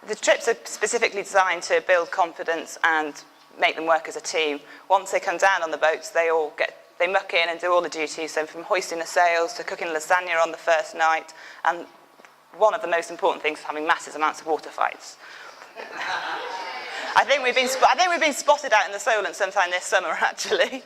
The trips are specifically designed to build confidence and make them work as a team. Once they come down on the boats, they muck in and do all the duties, so from hoisting the sails to cooking lasagna on the first night, and one of the most important things is having massive amounts of water fights. I think we've been spotted out in the Solent sometime this summer, actually.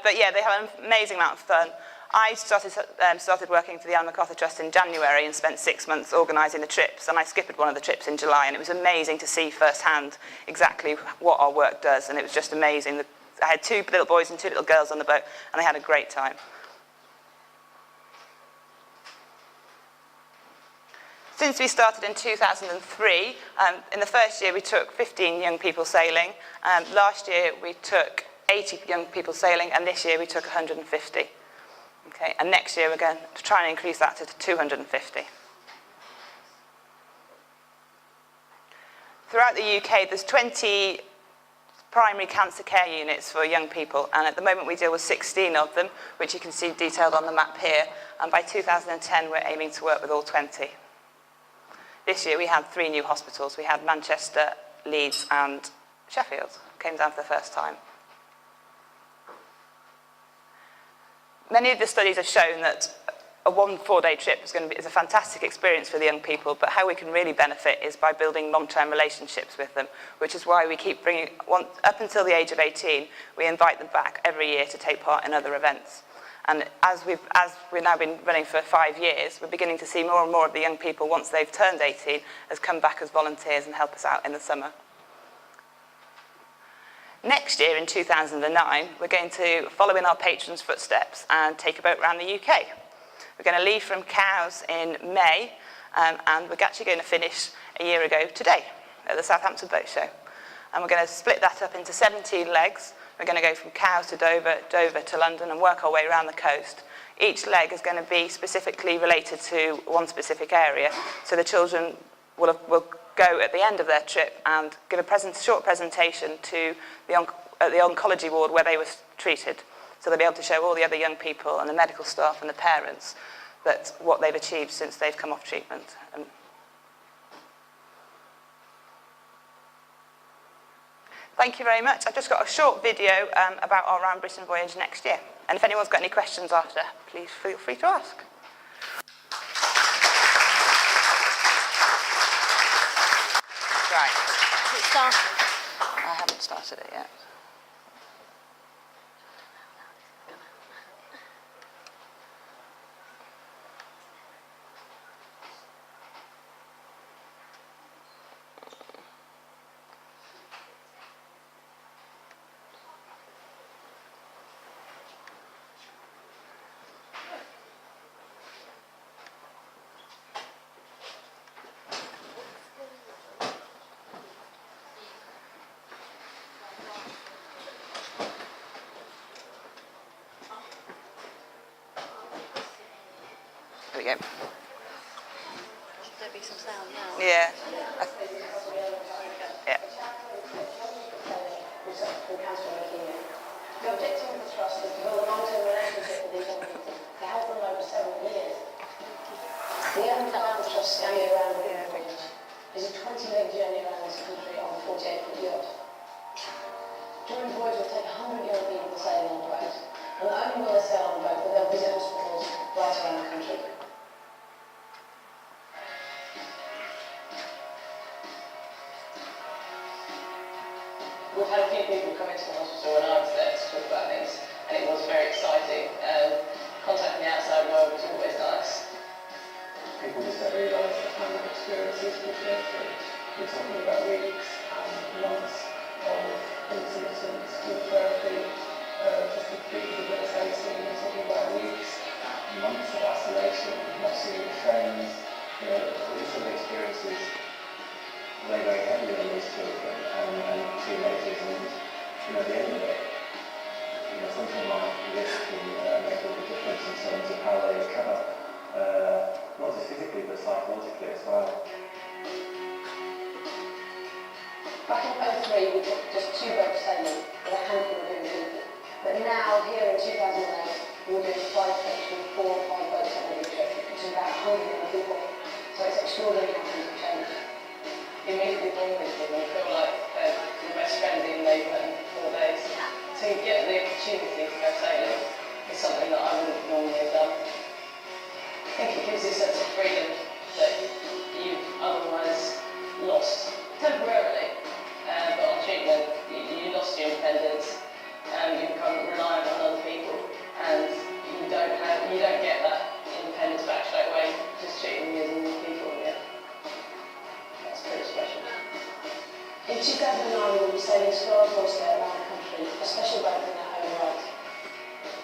But yeah, they have an amazing amount of fun. I started working for the Ellen McArthur Trust in January and spent 6 months organising the trips, and I skipped one of the trips in July, and it was amazing to see firsthand exactly what our work does, and it was just amazing. I had 2 little boys and 2 little girls on the boat, and they had a great time. Since we started in 2003, in the first year we took 15 young people sailing. Last year we took 80 young people sailing, and this year we took 150. Okay, and next year we're going to try and increase that to 250. Throughout the UK, there's 20 primary cancer care units for young people, and at the moment we deal with 16 of them, which you can see detailed on the map here, and by 2010 we're aiming to work with all 20. This year we had 3 new hospitals. We had Manchester, Leeds and Sheffield, came down for the first time. Many of the studies have shown that a 1 4-day trip is a fantastic experience for the young people, but how we can really benefit is by building long-term relationships with them, which is why we keep bringing, up until the age of 18, we invite them back every year to take part in other events. And as we've now been running for 5 years, we're beginning to see more and more of the young people, once they've turned 18, has come back as volunteers and help us out in the summer. Next year, in 2009, we're going to follow in our patrons' footsteps and take a boat around the UK. We're going to leave from Cowes in May, and we're actually going to finish a year ago today at the Southampton Boat Show. And we're going to split that up into 17 legs. We're going to go from Cowes to Dover, Dover to London, and work our way around the coast. Each leg is going to be specifically related to one specific area, so the children will go at the end of their trip and give a short presentation to the oncology ward where they were treated. So they'll be able to show all the other young people and the medical staff and the parents that what they've achieved since they've come off treatment. Thank you very much. I've just got a short video about our round Britain voyage next year. And if anyone's got any questions after, please feel free to ask. Right. Has it started? I haven't started it yet. There we go. Should there be some sound now? Yeah. Yeah. The objective of the trust is to build a long-term relationship with these young people, to help them over several years. The Ellen McArthur Trust Scammy Around the Voyage is a 20-leg journey around this country on a 48-foot yacht. During the voyage, we'll take 100 young people sailing on the boat, and not only will they sail on the boat, but they'll visit hospitals right around the country. We've had a few people come into the hospital when I was there to talk about things, and it was very exciting. Contacting the outside world was always nice. People just don't realise the kind of experiences we go through. We're talking about weeks and months of intermittent school therapy, just to treat debilitating. We're talking about weeks, months of isolation, not seeing friends. You know, these sort of experiences weigh very heavily on these children and teenagers, and at the end of it, something like this can make all the difference in terms of how they recover, not just physically but psychologically as well. Back in 2003, we took just 2 boats sailing with a handful of young people. But now, here in 2008, we're doing 5 trips with 4 or 5 boats on every trip, which is about 100 young people. So it's extraordinary how things have changed. In immediately bond with them and feel like they're your best friend in the neighbourhood in 4 days. To get the opportunity to go sailing is something that I wouldn't normally have done. I think it gives you a sense of freedom that you've otherwise lost temporarily, but on treatment you lost your independence and you become reliant on other people, and you don't get that independence back straight away, just treating you as normal people again. That's pretty special. In 2009 we were sailing Scars Oyster around the country, a special boat in their own right.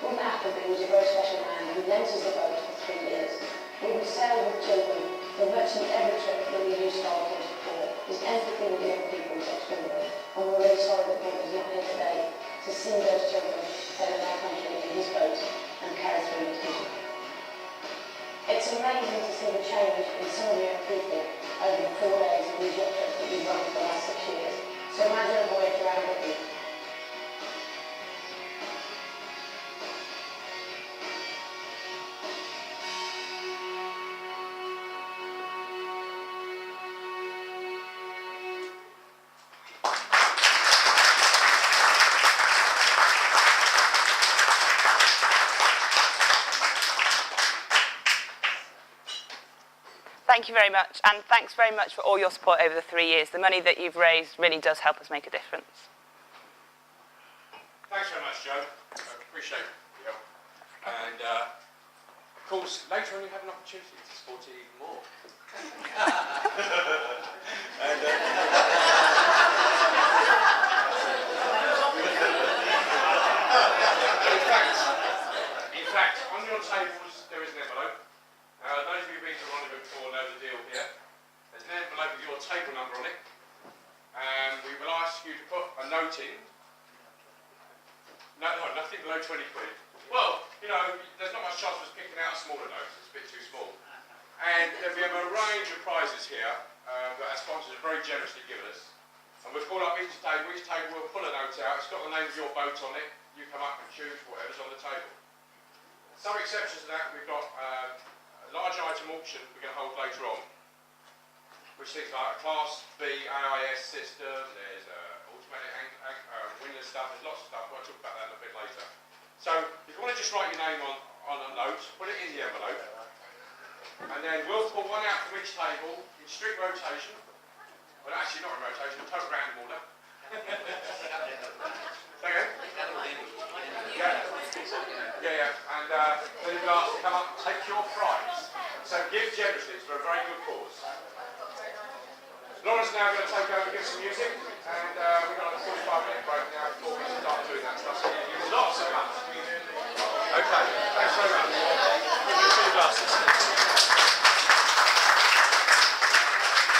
William Appleby was a very special man who lent us the boat for 3 years. We would sail with children for virtually every trip that we used Scars Oyster for. His empathy with young people was extraordinary, and we're really sorry that Paul is not here today to see those children sail in our country in his boat and carry through his vision. It's amazing to see the change in some of young people over the 4 days of these yacht trips that we've run for the last 6 years. So imagine a voyage around Britain. Thank you very much, and thanks very much for all your support over the 3 years. The money that you've raised really does help us make a difference. Thanks very much, Joe. I appreciate your help. And of course, later on you have an opportunity to support it even more. And, in fact, on your tables there is an envelope. Those of you who've been to Rendezvous before know the deal here. There's an envelope with your table number on it. And we will ask you to put a note in. No, nothing below 20 quid. Well, you know, there's not much chance of us picking out a smaller note, it's a bit too small. And we have a range of prizes here that our sponsors have very generously given us. And we've called up each table will pull a note out, it's got the name of your boat on it, you come up and choose whatever's on the table. Some exceptions to that, we've got a large item auction we're going to hold later on, which things like a Class B AIS system, there's automatic windlass stuff, there's lots of stuff, we'll talk about that a bit later. So, if you want to just write your name on a note, put it in the envelope, and then we'll pull one out from each table in strict rotation, well actually not in rotation, total random order. Second? Yeah, and then you'll ask to come up and take your prize. So give generously, it's for a very good cause. Laura's now going to take over and give some music.